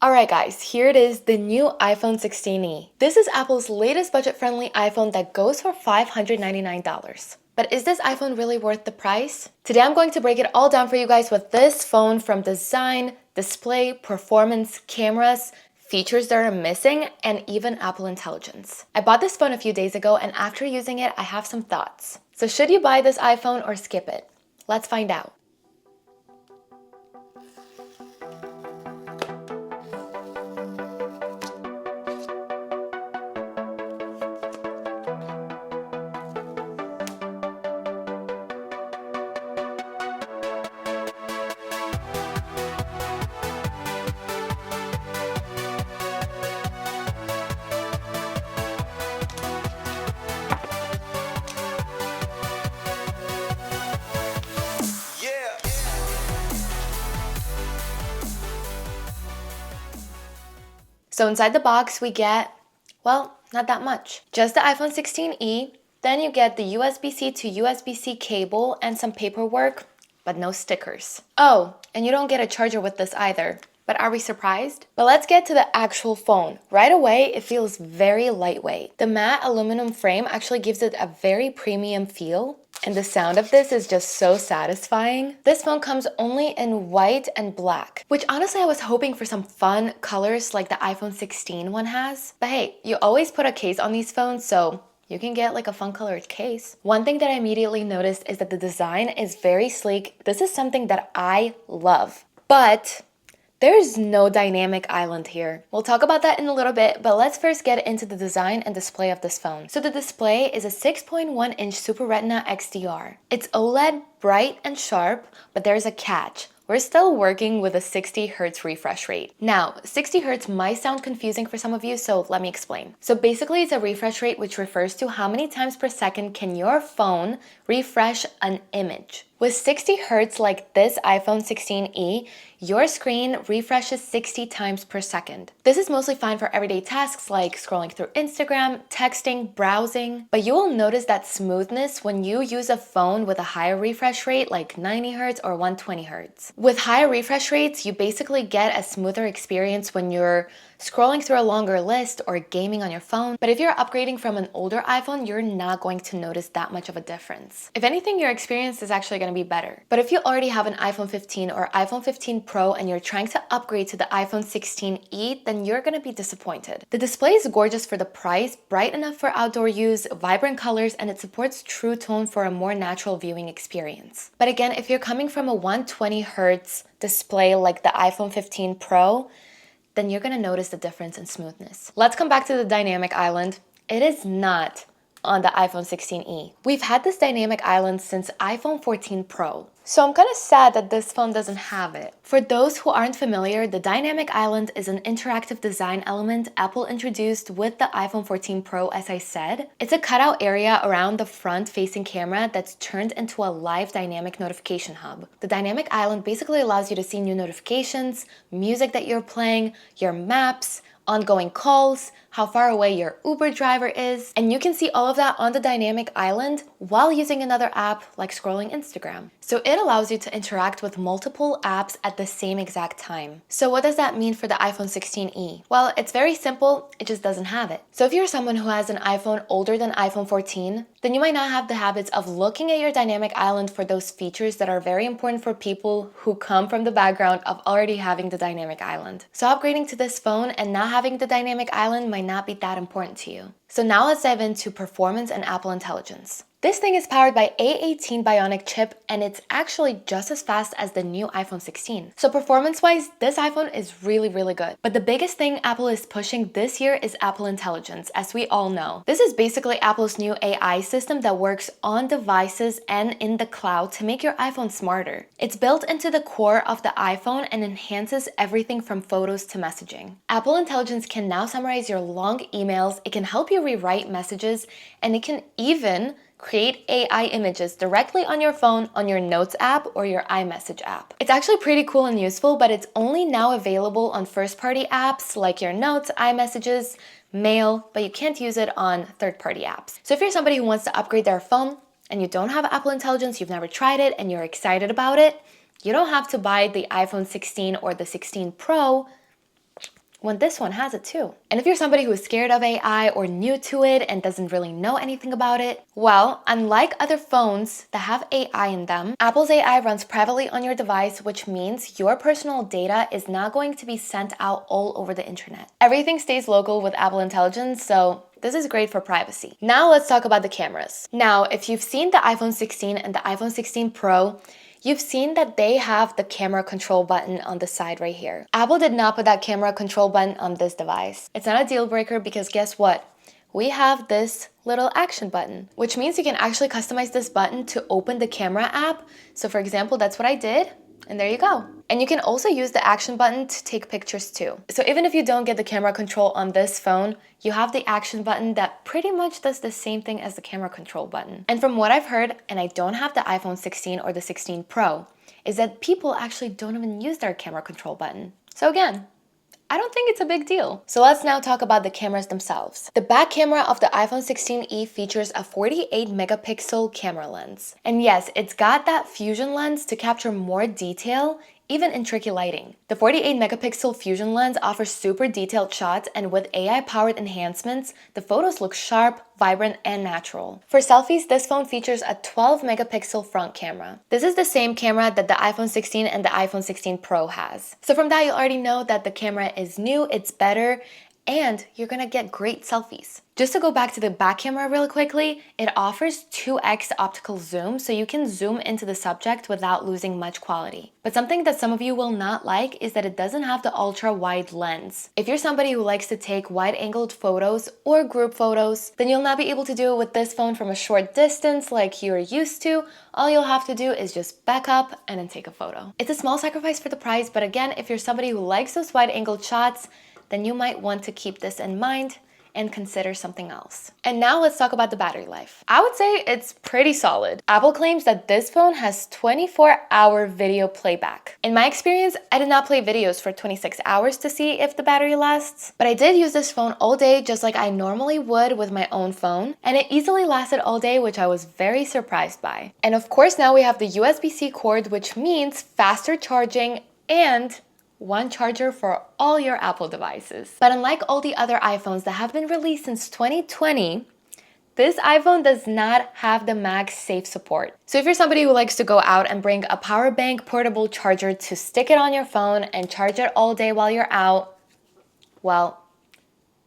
Alright guys, here it is, the new iPhone 16e. This is Apple's latest budget-friendly iPhone that goes for $599. But is this iPhone really worth the price? Today I'm going to break it all down for you guys with this phone from design, display, performance, cameras, features that are missing, and even Apple Intelligence. I bought this phone a few days ago and after using it, I have some thoughts. So should you buy this iPhone or skip it? Let's find out. So inside the box we get, well, not that much. Just the iPhone 16e, then you get the USB-C to USB-C cable and some paperwork, but no stickers. Oh, and you don't get a charger with this either. But are we surprised? But let's get to the actual phone. Right away, it feels very lightweight. The matte aluminum frame actually gives it a very premium feel. And the sound of this is just so satisfying. This phone comes only in white and black, which honestly I was hoping for some fun colors like the iPhone 16 one has. But hey, you always put a case on these phones, so you can get like a fun colored case. One thing that I immediately noticed is that the design is very sleek. This is something that I love. But there's no dynamic island here. We'll talk about that in a little bit, but let's first get into the design and display of this phone. So the display is a 6.1-inch Super Retina XDR. It's OLED, bright and sharp, but there's a catch. We're still working with a 60 Hz refresh rate. Now, 60 Hz might sound confusing for some of you, so let me explain. So basically, it's a refresh rate which refers to how many times per second can your phone refresh an image. With 60 Hz like this iPhone 16e, your screen refreshes 60 times per second. This is mostly fine for everyday tasks like scrolling through Instagram, texting, browsing, but you will notice that smoothness when you use a phone with a higher refresh rate like 90 Hz or 120 Hz. With higher refresh rates, you basically get a smoother experience when you're scrolling through a longer list or gaming on your phone. But if you're upgrading from an older iPhone, you're not going to notice that much of a difference. If anything, your experience is actually going to be better. But if you already have an iPhone 15 or iPhone 15 Pro and you're trying to upgrade to the iPhone 16e, then you're going to be disappointed. The display is gorgeous for the price, bright enough for outdoor use, vibrant colors, and it supports True Tone for a more natural viewing experience. But again, if you're coming from a 120 Hz display like the iPhone 15 Pro, then you're gonna notice the difference in smoothness. Let's come back to the dynamic island. It is not on the iPhone 16e. We've had this dynamic island since iPhone 14 Pro. So I'm kind of sad that this phone doesn't have it. For those who aren't familiar, the dynamic island is an interactive design element Apple introduced with the iPhone 14 Pro, as I said. It's a cutout area around the front-facing camera that's turned into a live dynamic notification hub. The dynamic island basically allows you to see new notifications, music that you're playing, your maps, ongoing calls, how far away your Uber driver is, and you can see all of that on the dynamic island while using another app like scrolling Instagram. So it allows you to interact with multiple apps at the same exact time. So what does that mean for the iPhone 16e? Well, it's very simple, it just doesn't have it. So if you're someone who has an iPhone older than iPhone 14, then you might not have the habits of looking at your dynamic island for those features that are very important for people who come from the background of already having the dynamic island. So upgrading to this phone and not having the dynamic island might not be that important to you. So now let's dive into performance and Apple Intelligence. This thing is powered by A18 Bionic chip and it's actually just as fast as the new iPhone 16. So performance-wise, this iPhone is really good. But the biggest thing Apple is pushing this year is Apple Intelligence, as we all know. This is basically Apple's new AI system that works on devices and in the cloud to make your iPhone smarter. It's built into the core of the iPhone and enhances everything from photos to messaging. Apple Intelligence can now summarize your long emails, it can help you rewrite messages, and it can even create AI images directly on your phone on your Notes app or your iMessage app. It's actually pretty cool and useful, but it's only now available on first-party apps like your Notes, iMessages, Mail, but you can't use it on third-party apps. So if you're somebody who wants to upgrade their phone and you don't have Apple Intelligence, you've never tried it, and you're excited about it, you don't have to buy the iPhone 16 or the 16 Pro. when this one has it too. And if you're somebody who is scared of AI or new to it and doesn't really know anything about it, well, unlike other phones that have AI in them, Apple's AI runs privately on your device, which means your personal data is not going to be sent out all over the internet. Everything stays local with Apple Intelligence, so this is great for privacy. Now let's talk about the cameras. Now, if you've seen the iPhone 16 and the iPhone 16 Pro, you've seen that they have the camera control button on the side right here. Apple did not put that camera control button on this device. It's not a deal breaker because guess what? We have this little action button, which means you can actually customize this button to open the camera app. So for example, that's what I did. And there you go. And you can also use the action button to take pictures too. So even if you don't get the camera control on this phone, you have the action button that pretty much does the same thing as the camera control button. And from what I've heard, and I don't have the iPhone 16 or the 16 Pro, is that people actually don't even use their camera control button. So again, I don't think it's a big deal. So let's now talk about the cameras themselves. The back camera of the iPhone 16e features a 48 megapixel camera lens. And yes, it's got that fusion lens to capture more detail, even in tricky lighting. The 48 megapixel fusion lens offers super detailed shots, and with AI-powered enhancements, the photos look sharp, vibrant, and natural. For selfies, this phone features a 12 megapixel front camera. This is the same camera that the iPhone 16 and the iPhone 16 Pro has. So from that, you already know that the camera is new, it's better, and you're gonna get great selfies. Just to go back to the back camera really quickly, it offers 2x optical zoom, so you can zoom into the subject without losing much quality. But something that some of you will not like is that it doesn't have the ultra wide lens. If you're somebody who likes to take wide angled photos or group photos, then you'll not be able to do it with this phone from a short distance like you're used to. All you'll have to do is just back up and then take a photo. It's a small sacrifice for the price, but again, if you're somebody who likes those wide angled shots, then you might want to keep this in mind and consider something else. And now let's talk about the battery life. I would say it's pretty solid. Apple claims that this phone has 24-hour video playback. In my experience, I did not play videos for 26 hours to see if the battery lasts, but I did use this phone all day just like I normally would with my own phone, and it easily lasted all day, which I was very surprised by. And of course, now we have the USB-C cord, which means faster charging and one charger for all your Apple devices. But unlike all the other iPhones that have been released since 2020, this iPhone does not have the MagSafe support. So if you're somebody who likes to go out and bring a power bank portable charger to stick it on your phone and charge it all day while you're out, well,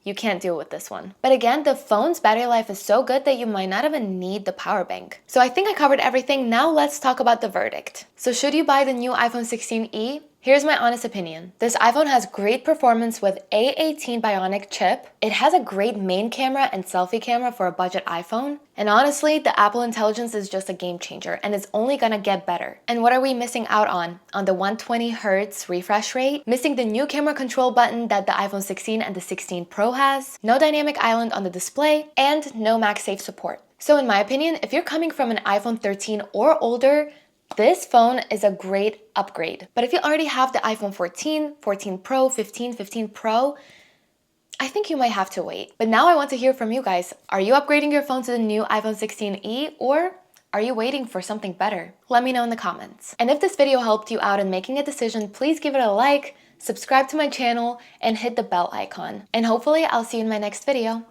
you can't do it with this one. But again, the phone's battery life is so good that you might not even need the power bank. So I think I covered everything. Now let's talk about the verdict. So should you buy the new iPhone 16e? Here's my honest opinion. This iPhone has great performance with A18 Bionic chip. It has a great main camera and selfie camera for a budget iPhone. And honestly, the Apple Intelligence is just a game changer and it's only gonna get better. And what are we missing out on? On the 120 Hz refresh rate, missing the new camera control button that the iPhone 16 and the 16 Pro has, no dynamic island on the display, and no MagSafe support. So in my opinion, if you're coming from an iPhone 13 or older, this phone is a great upgrade. But if you already have the iPhone 14, 14 Pro, 15, 15 Pro, I think you might have to wait. But now I want to hear from you guys. Are you upgrading your phone to the new iPhone 16e, or are you waiting for something better? Let me know in the comments. And if this video helped you out in making a decision, please give it a like, subscribe to my channel, and hit the bell icon. And hopefully I'll see you in my next video.